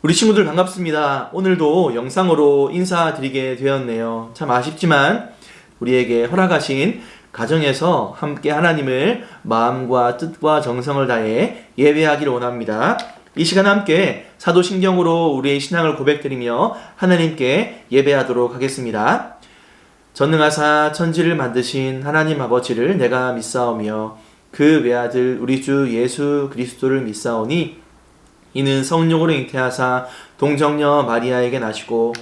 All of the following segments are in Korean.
우리 친구들 반갑습니다. 오늘도 영상으로 인사드리게 되었네요. 참 아쉽지만 우리에게 허락하신 가정에서 함께 하나님을 마음과 뜻과 정성을 다해 예배하기를 원합니다. 이 시간 함께 사도신경으로 우리의 신앙을 고백드리며 하나님께 예배하도록 하겠습니다. 전능하사 천지를 만드신 하나님 아버지를 내가 믿사오며 그 외아들 우리 주 예수 그리스도를 믿사오니 이는 성령으로 잉태하사 동정녀 마리아에게 나시고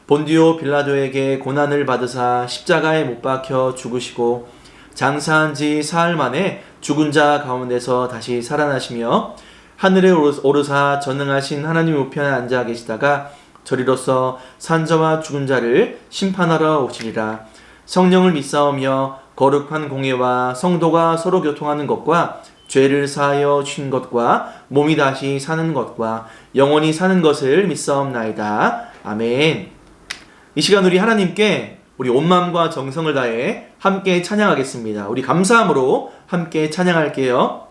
본디오 빌라도에게 고난을 받으사 십자가에 못 박혀 죽으시고 장사한 지 사흘 만에 죽은 자 가운데서 다시 살아나시며 하늘에 오르사 전능하신 하나님 우편에 앉아 계시다가 저리로서 산자와 죽은 자를 심판하러 오시리라. 성령을 믿사오며 거룩한 공예와 성도가 서로 교통하는 것과 죄를 사하여 주신 것과 몸이 다시 사는 것과 영원히 사는 것을 믿사옵나이다. 아멘. 이 시간 우리 하나님께 우리 온 마음과 정성을 다해 함께 찬양하겠습니다. 우리 감사함으로 함께 찬양할게요.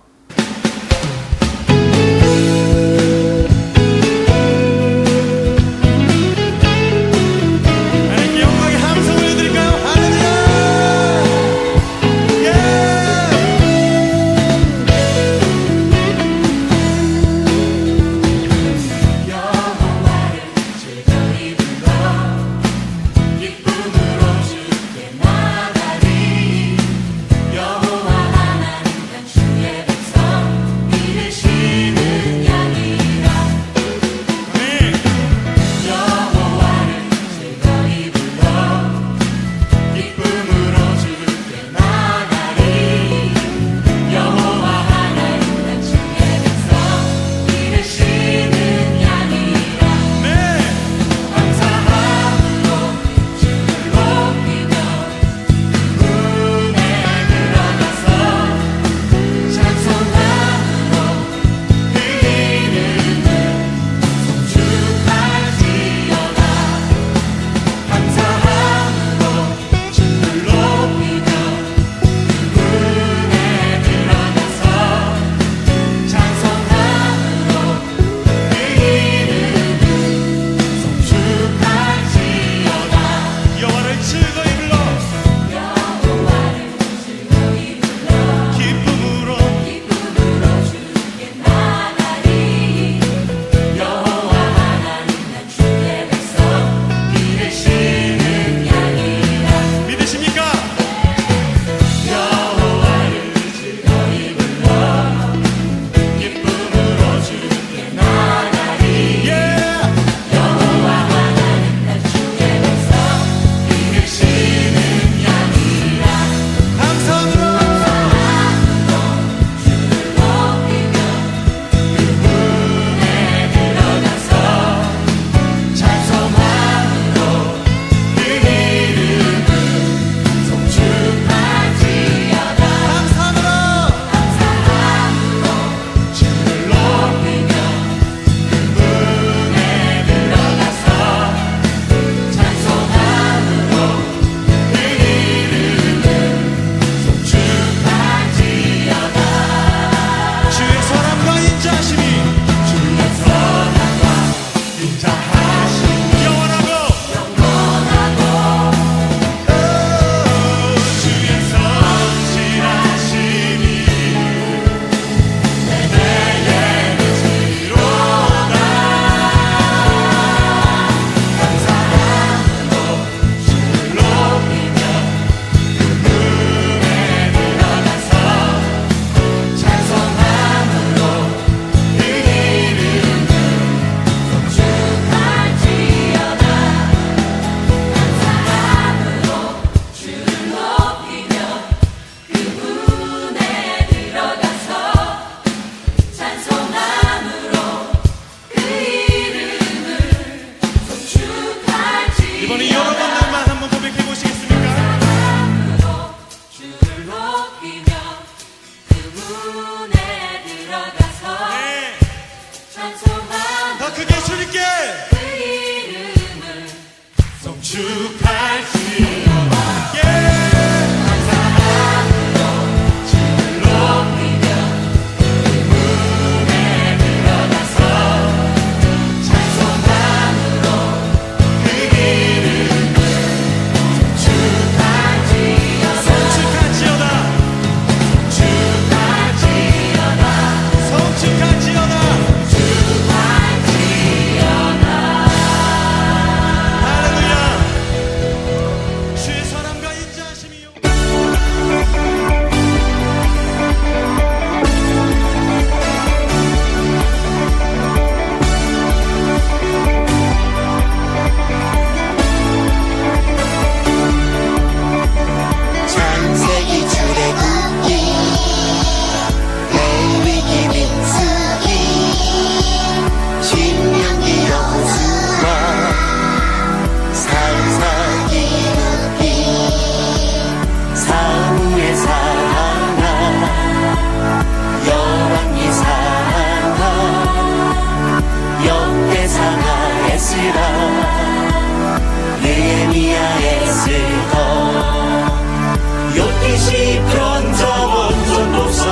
시편 저번 독서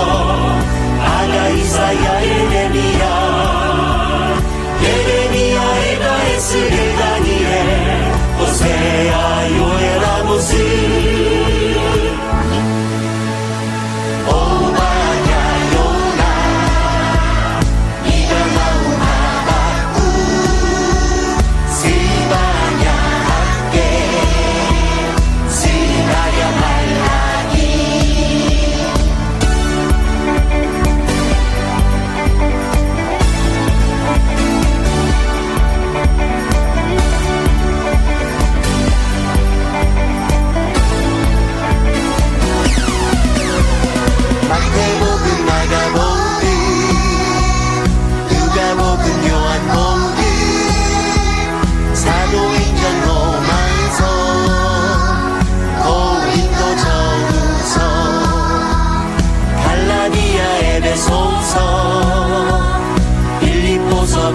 아가 이사야 예레미야 에가 에스겔 다니엘 호세아 요엘 아모스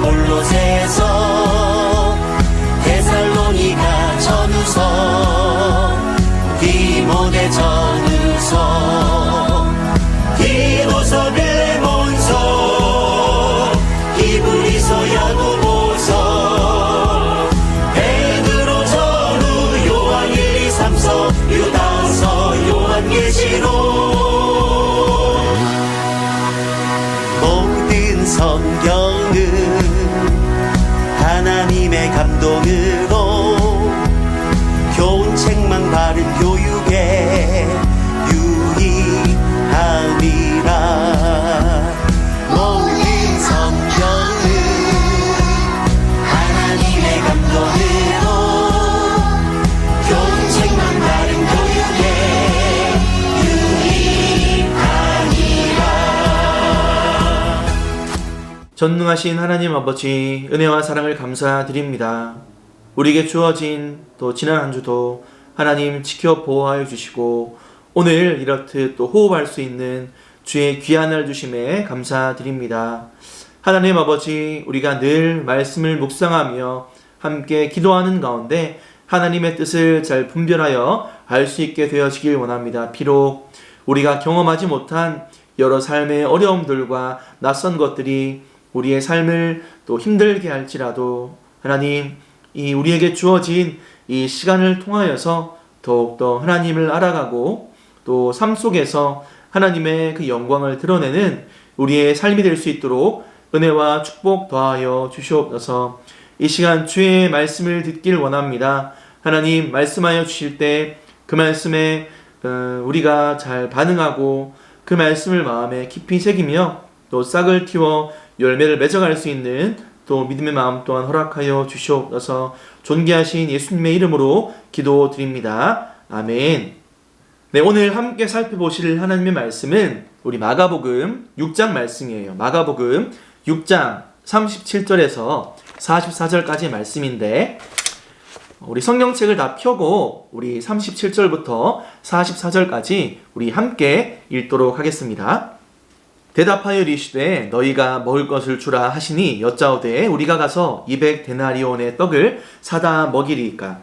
골로새서 데살로니가 전후서 디모데 전후서 디도서 빌레몬서 히브리서 야고보서 베드로 전후 요한 1, 2, 3서 유다서 요한계시록 모든 성경은 하나님의 감동으로 교훈 책망 바른 교육에 유익함이라 모든 성경은 하나님의 감동으로 교훈 책망 바른 교육에 유익함이라. 전능하신 하나님 아버지, 은혜와 사랑을 감사드립니다. 우리에게 주어진 또 지난 한 주도 하나님 지켜 보호하여 주시고 오늘 이렇듯 또 호흡할 수 있는 주의 귀한 날 주심에 감사드립니다. 하나님 아버지, 우리가 늘 말씀을 묵상하며 함께 기도하는 가운데 하나님의 뜻을 잘 분별하여 알 수 있게 되어지길 원합니다. 비록 우리가 경험하지 못한 여러 삶의 어려움들과 낯선 것들이 우리의 삶을 또 힘들게 할지라도 하나님, 이 우리에게 주어진 이 시간을 통하여서 더욱더 하나님을 알아가고 또 삶 속에서 하나님의 그 영광을 드러내는 우리의 삶이 될 수 있도록 은혜와 축복 더하여 주시옵소서. 이 시간 주의 말씀을 듣길 원합니다. 하나님 말씀하여 주실 때 그 말씀에 우리가 잘 반응하고 그 말씀을 마음에 깊이 새기며 또 싹을 틔워 열매를 맺어갈 수 있는 또 믿음의 마음 또한 허락하여 주시옵소서. 존귀하신 예수님의 이름으로 기도드립니다. 아멘. 네, 오늘 함께 살펴보실 하나님의 말씀은 우리 마가복음 6장 말씀이에요. 마가복음 6장 37절에서 44절까지의 말씀인데 우리 성경책을 다 펴고 우리 37절부터 44절까지 우리 함께 읽도록 하겠습니다. 대답하여 이르시되 너희가 먹을 것을 주라 하시니 여짜오되 우리가 가서 200데나리온의 떡을 사다 먹이리이까.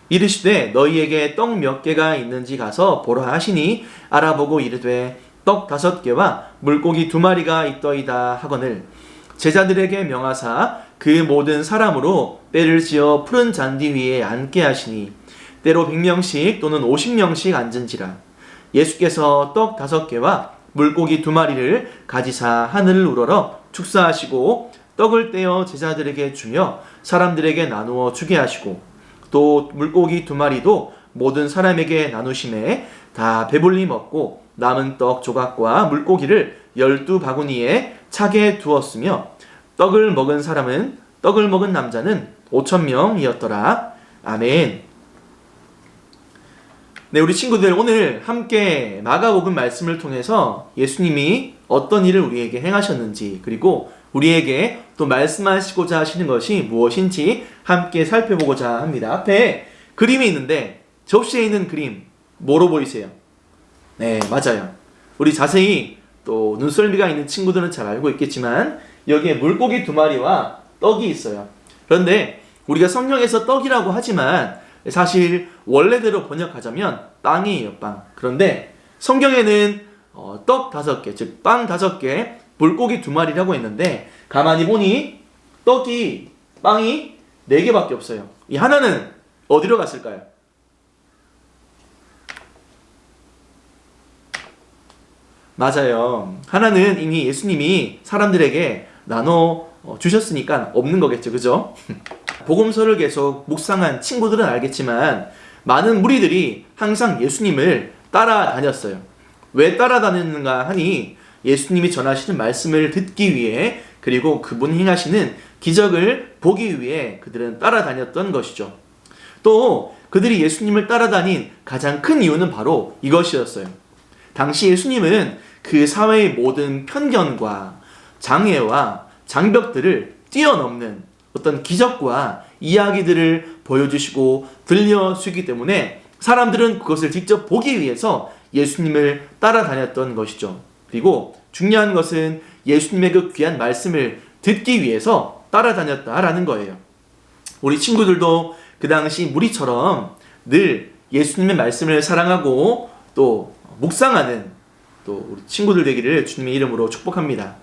이르시되 너희에게 떡 몇 개가 있는지 가서 보라 하시니 알아보고 이르되 떡 5개와 물고기 2마리가 있더이다 하거늘 제자들에게 명하사 그 모든 사람으로 때를 지어 푸른 잔디 위에 앉게 하시니 때로 100명씩 또는 50명씩 앉은지라. 예수께서 떡 5개와 물고기 2마리를 가지사 하늘을 우러러 축사하시고 떡을 떼어 제자들에게 주며 사람들에게 나누어 주게 하시고 또 물고기 2마리도 모든 사람에게 나누심에 다 배불리 먹고 남은 떡 조각과 물고기를 12바구니에 차게 두었으며 떡을 먹은 남자는 5,000명이었더라. 아멘. 네, 우리 친구들 오늘 함께 마가복음 말씀을 통해서 예수님이 어떤 일을 우리에게 행하셨는지 그리고 우리에게 또 말씀하시고자 하시는 것이 무엇인지 함께 살펴보고자 합니다. 앞에 그림이 있는데 접시에 있는 그림 뭐로 보이세요? 네, 맞아요. 우리 자세히 또 눈썰미가 있는 친구들은 잘 알고 있겠지만 여기에 물고기 2마리와 떡이 있어요. 그런데 우리가 성경에서 떡이라고 하지만 사실 원래대로 번역하자면 빵이에요, 빵. 그런데 성경에는 떡 5개, 즉 빵 5개, 물고기 2마리라고 했는데 가만히 보니 떡이, 빵이 4개밖에 없어요. 이 하나는 어디로 갔을까요? 맞아요. 하나는 이미 예수님이 사람들에게 나눠 주셨으니까 없는 거겠죠. 그죠? 복음서를 계속 묵상한 친구들은 알겠지만 많은 무리들이 항상 예수님을 따라다녔어요. 왜 따라다녔는가 하니 예수님이 전하시는 말씀을 듣기 위해, 그리고 그분이 행하시는 기적을 보기 위해 그들은 따라다녔던 것이죠. 또 그들이 예수님을 따라다닌 가장 큰 이유는 바로 이것이었어요. 당시 예수님은 그 사회의 모든 편견과 장애와 장벽들을 뛰어넘는 어떤 기적과 이야기들을 보여주시고 들려주기 때문에 사람들은 그것을 직접 보기 위해서 예수님을 따라다녔던 것이죠. 그리고 중요한 것은 예수님의 그 귀한 말씀을 듣기 위해서 따라다녔다라는 거예요. 우리 친구들도 그 당시 무리처럼 늘 예수님의 말씀을 사랑하고 또 묵상하는 또 우리 친구들 되기를 주님의 이름으로 축복합니다.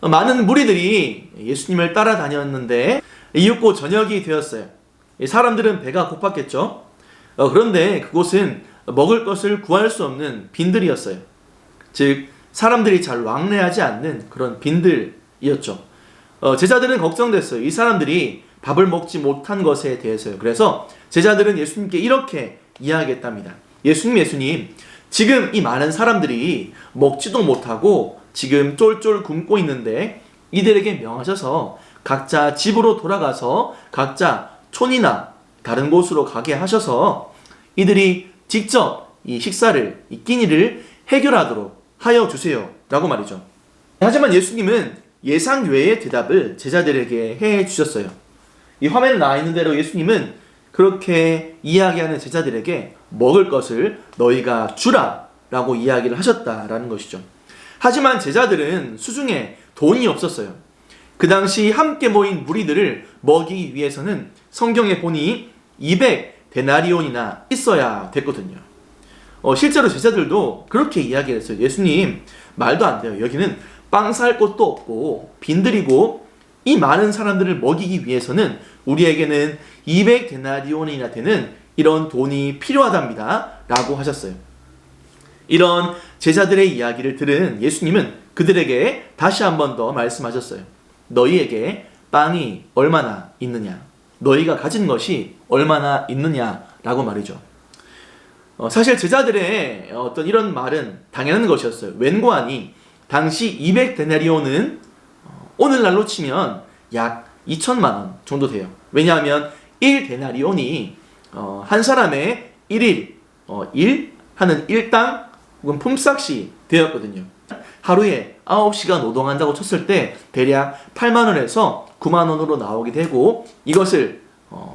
많은 무리들이 예수님을 따라다녔는데 이윽고 저녁이 되었어요. 사람들은 배가 고팠겠죠. 그런데 그곳은 먹을 것을 구할 수 없는 빈들이었어요. 즉 사람들이 잘 왕래하지 않는 그런 빈들이었죠. 제자들은 걱정됐어요. 이 사람들이 밥을 먹지 못한 것에 대해서요. 그래서 제자들은 예수님께 이렇게 이야기했답니다. 예수님, 지금 이 많은 사람들이 먹지도 못하고 지금 쫄쫄 굶고 있는데 이들에게 명하셔서 각자 집으로 돌아가서 각자 촌이나 다른 곳으로 가게 하셔서 이들이 직접 이 식사를, 이 끼니를 해결하도록 하여 주세요 라고 말이죠. 하지만 예수님은 예상 외의 대답을 제자들에게 해 주셨어요. 이 화면에 나와 있는 대로 예수님은 그렇게 이야기하는 제자들에게 먹을 것을 너희가 주라 라고 이야기를 하셨다라는 것이죠. 하지만 제자들은 수중에 돈이 없었어요. 그 당시 함께 모인 무리들을 먹이기 위해서는 성경에 보니 200데나리온이나 있어야 됐거든요. 실제로 제자들도 그렇게 이야기를 했어요. 예수님, 말도 안 돼요. 여기는 빵 살 곳도 없고 빈들이고 이 많은 사람들을 먹이기 위해서는 우리에게는 200데나리온이나 되는 이런 돈이 필요하답니다 라고 하셨어요. 이런 제자들의 이야기를 들은 예수님은 그들에게 다시 한 번 더 말씀하셨어요. 너희에게 빵이 얼마나 있느냐, 너희가 가진 것이 얼마나 있느냐 라고 말이죠. 사실 제자들의 어떤 이런 말은 당연한 것이었어요. 웬고하니 당시 200데나리온은 오늘날로 치면 약 2천만 원 정도 돼요. 왜냐하면 1데나리온이 한 사람의 1일 일 하는 일당 혹은 품삯이 되었거든요. 하루에 9시간 노동한다고 쳤을 때 대략 8만 원에서 9만 원으로 나오게 되고 이것을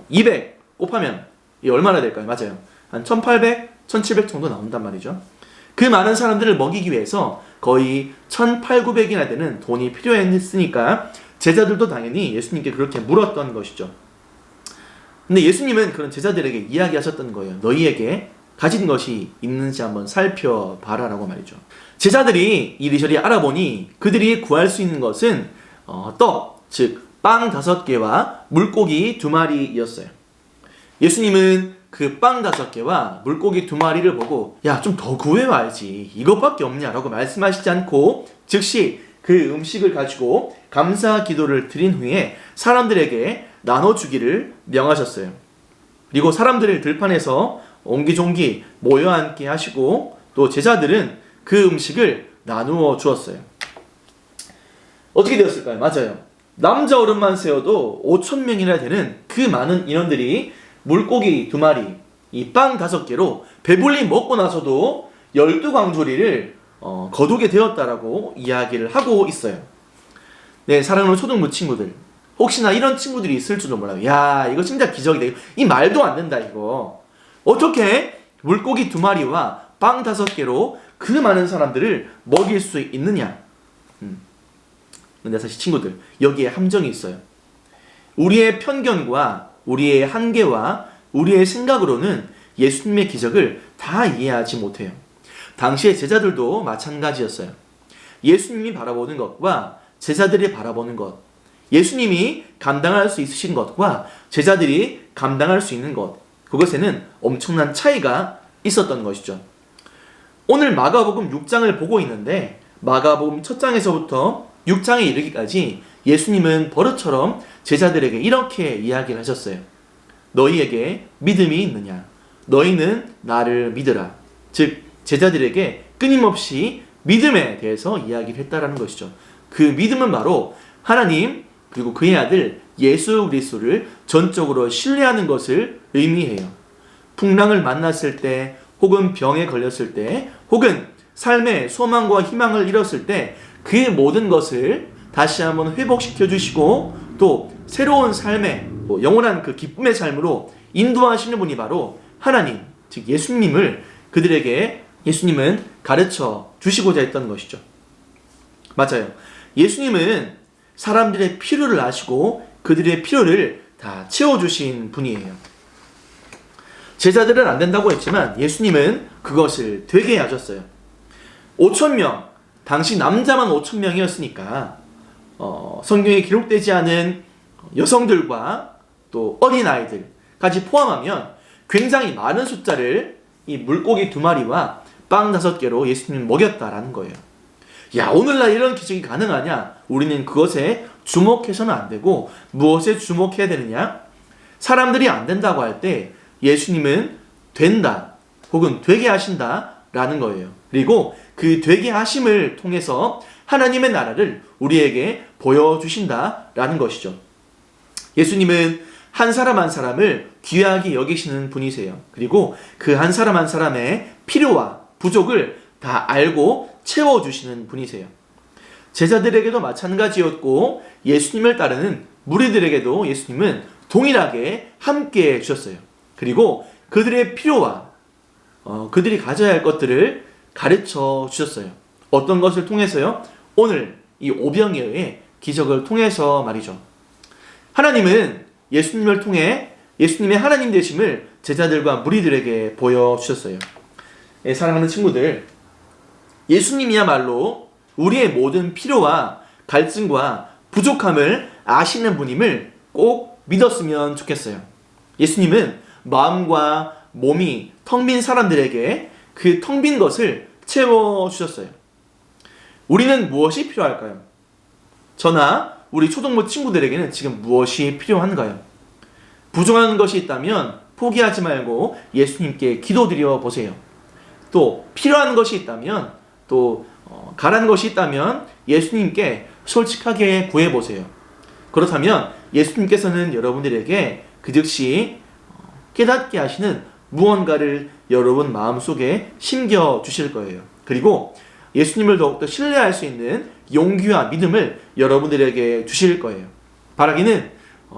200 곱하면 이게 얼마나 될까요? 맞아요. 한 1800, 1700 정도 나온단 말이죠. 그 많은 사람들을 먹이기 위해서 거의 1800이나 되는 돈이 필요했으니까 제자들도 당연히 예수님께 그렇게 물었던 것이죠. 근데 예수님은 그런 제자들에게 이야기하셨던 거예요. 너희에게 가진 것이 있는지 한번 살펴봐라 라고 말이죠. 제자들이 이리저리 알아보니 그들이 구할 수 있는 것은 떡, 즉 빵 5개와 물고기 2마리였어요. 예수님은 그 빵 5개와 물고기 2마리를 보고 야, 좀 더 구해와야지, 이것밖에 없냐라고 말씀하시지 않고 즉시 그 음식을 가지고 감사 기도를 드린 후에 사람들에게 나눠주기를 명하셨어요. 그리고 사람들을 들판에서 옹기종기 모여 앉게 하시고 또 제자들은 그 음식을 나누어 주었어요. 어떻게 되었을까요? 맞아요. 남자 어른만 세어도 5,000명이나 되는 그 많은 인원들이 물고기 2마리, 이 빵 5개로 배불리 먹고 나서도 12광조리를 거두게 되었다라고 이야기를 하고 있어요. 네, 사랑하는 초등부 친구들, 혹시나 이런 친구들이 있을 줄도 몰라요. 야, 이거 진짜 기적이다. 이 말도 안 된다 이거. 어떻게 물고기 2마리와 빵 5개로 그 많은 사람들을 먹일 수 있느냐? 근데 사실 친구들, 여기에 함정이 있어요. 우리의 편견과 우리의 한계와 우리의 생각으로는 예수님의 기적을 다 이해하지 못해요. 당시의 제자들도 마찬가지였어요. 예수님이 바라보는 것과 제자들이 바라보는 것, 예수님이 감당할 수 있으신 것과 제자들이 감당할 수 있는 것, 그것에는 엄청난 차이가 있었던 것이죠. 오늘 마가복음 6장을 보고 있는데 마가복음 첫 장에서부터 6장에 이르기까지 예수님은 버릇처럼 제자들에게 이렇게 이야기를 하셨어요. 너희에게 믿음이 있느냐? 너희는 나를 믿으라. 즉 제자들에게 끊임없이 믿음에 대해서 이야기를 했다라는 것이죠. 그 믿음은 바로 하나님 그리고 그의 아들 예수 그리스도를 전적으로 신뢰하는 것을 의미해요. 풍랑을 만났을 때, 혹은 병에 걸렸을 때, 혹은 삶의 소망과 희망을 잃었을 때 그 모든 것을 다시 한번 회복시켜 주시고 또 새로운 삶의 영원한 그 기쁨의 삶으로 인도하시는 분이 바로 하나님, 즉 예수님을 그들에게 예수님은 가르쳐 주시고자 했던 것이죠. 맞아요. 예수님은 사람들의 필요를 아시고 그들의 필요를 다 채워주신 분이에요. 제자들은 안 된다고 했지만 예수님은 그것을 되게 하셨어요. 5,000명, 당시 남자만 5,000명이었으니까 성경에 기록되지 않은 여성들과 또 어린아이들까지 포함하면 굉장히 많은 숫자를 이 물고기 2마리와 빵 5개로 예수님은 먹였다라는 거예요. 야, 오늘날 이런 기적이 가능하냐? 우리는 그것에 주목해서는 안 되고 무엇에 주목해야 되느냐? 사람들이 안 된다고 할 때 예수님은 된다 혹은 되게 하신다라는 거예요. 그리고 그 되게 하심을 통해서 하나님의 나라를 우리에게 보여주신다라는 것이죠. 예수님은 한 사람 한 사람을 귀하게 여기시는 분이세요. 그리고 그 한 사람 한 사람의 필요와 부족을 다 알고 채워주시는 분이세요. 제자들에게도 마찬가지였고 예수님을 따르는 무리들에게도 예수님은 동일하게 함께 해주셨어요. 그리고 그들의 필요와 그들이 가져야 할 것들을 가르쳐 주셨어요. 어떤 것을 통해서요? 오늘 이 오병이어의 기적을 통해서 말이죠. 하나님은 예수님을 통해 예수님의 하나님 되심을 제자들과 무리들에게 보여주셨어요. 사랑하는 친구들, 예수님이야말로 우리의 모든 필요와 갈증과 부족함을 아시는 분임을 꼭 믿었으면 좋겠어요. 예수님은 마음과 몸이 텅 빈 사람들에게 그 텅 빈 것을 채워주셨어요. 우리는 무엇이 필요할까요? 저나 우리 초등부 친구들에게는 지금 무엇이 필요한가요? 부족한 것이 있다면 포기하지 말고 예수님께 기도드려 보세요. 또 필요한 것이 있다면 또 가라는 것이 있다면 예수님께 솔직하게 구해보세요. 그렇다면 예수님께서는 여러분들에게 그 즉시 깨닫게 하시는 무언가를 여러분 마음속에 심겨주실 거예요. 그리고 예수님을 더욱더 신뢰할 수 있는 용기와 믿음을 여러분들에게 주실 거예요. 바라기는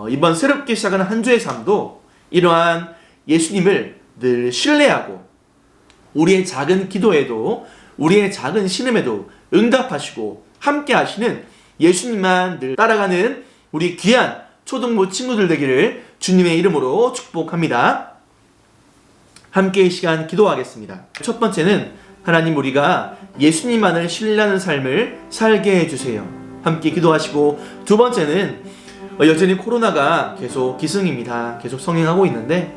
이번 새롭게 시작하는 한 주의 삶도 이러한 예수님을 늘 신뢰하고 우리의 작은 기도에도 우리의 작은 신음에도 응답하시고 함께 하시는 예수님만 늘 따라가는 우리 귀한 초등부 친구들 되기를 주님의 이름으로 축복합니다. 함께 이 시간 기도하겠습니다. 첫 번째는 하나님, 우리가 예수님만을 신뢰하는 삶을 살게 해주세요. 함께 기도하시고, 두 번째는 여전히 코로나가 계속 기승입니다. 계속 성행하고 있는데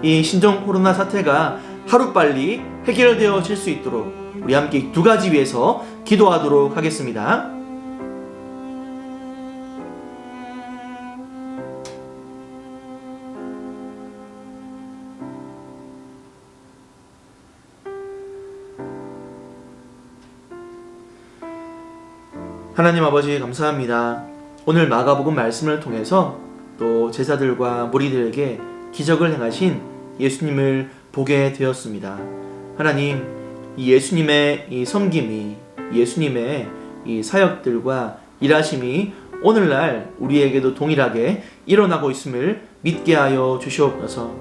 이 신종 코로나 사태가 하루빨리 해결되어질 수 있도록 우리 함께 이 두 가지 위해서 기도하도록 하겠습니다. 하나님 아버지, 감사합니다. 오늘 마가복음 말씀을 통해서 또 제자들과 무리들에게 기적을 행하신 예수님을 보게 되었습니다. 하나님, 이 예수님의 이 섬김이, 예수님의 이 사역들과 일하심이 오늘날 우리에게도 동일하게 일어나고 있음을 믿게 하여 주시옵소서.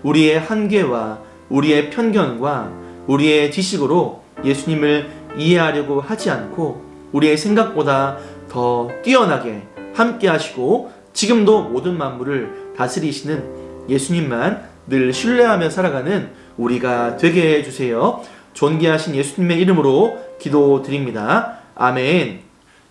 우리의 한계와 우리의 편견과 우리의 지식으로 예수님을 이해하려고 하지 않고 우리의 생각보다 더 뛰어나게 함께 하시고 지금도 모든 만물을 다스리시는 예수님만 늘 신뢰하며 살아가는 우리가 되게 해주세요. 존귀하신 예수님의 이름으로 기도드립니다. 아멘.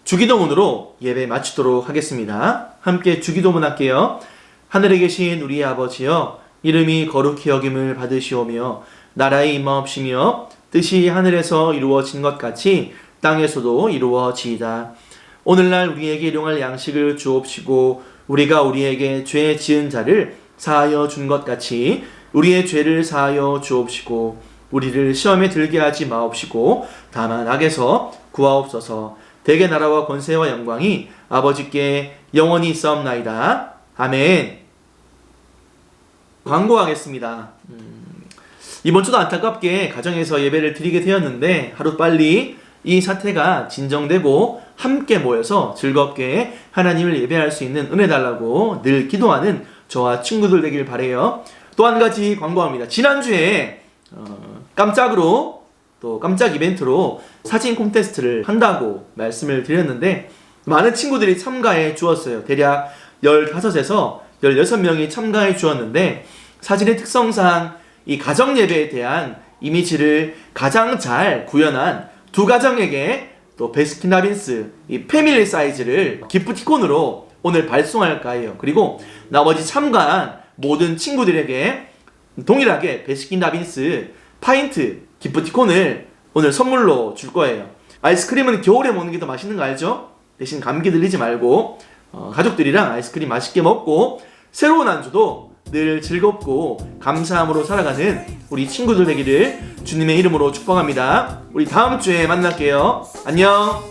주기도문으로 예배 마치도록 하겠습니다. 함께 주기도문 할게요. 하늘에 계신 우리 아버지여, 이름이 거룩히 여김을 받으시오며 나라의 임하옵시며 뜻이 하늘에서 이루어진 것 같이 땅에서도 이루어지이다. 오늘날 우리에게 일용할 양식을 주옵시고 우리가 우리에게 죄 지은 자를 사하여 준 것 같이 우리의 죄를 사하여 주옵시고 우리를 시험에 들게 하지 마옵시고 다만 악에서 구하옵소서. 대개 나라와 권세와 영광이 아버지께 영원히 있사옵나이다. 아멘. 광고하겠습니다. 이번 주도 안타깝게 가정에서 예배를 드리게 되었는데 하루빨리 이 사태가 진정되고 함께 모여서 즐겁게 하나님을 예배할 수 있는 은혜 달라고 늘 기도하는 저와 친구들 되길 바라요. 또 한 가지 광고합니다. 지난주에 깜짝으로 또 깜짝 이벤트로 사진 콘테스트를 한다고 말씀을 드렸는데 많은 친구들이 참가해 주었어요. 대략 15에서 16명이 참가해 주었는데 사진의 특성상 이 가정 예배에 대한 이미지를 가장 잘 구현한 두 가정에게 또 베스킨라빈스 이 패밀리 사이즈를 기프티콘으로 오늘 발송할까 해요. 그리고 나머지 참가한 모든 친구들에게 동일하게 베스킨라빈스 파인트 기프티콘을 오늘 선물로 줄 거예요. 아이스크림은 겨울에 먹는 게 더 맛있는 거 알죠? 대신 감기 들리지 말고 가족들이랑 아이스크림 맛있게 먹고 새로운 한 주도 늘 즐겁고 감사함으로 살아가는 우리 친구들 되기를 주님의 이름으로 축복합니다. 우리 다음 주에 만날게요. 안녕.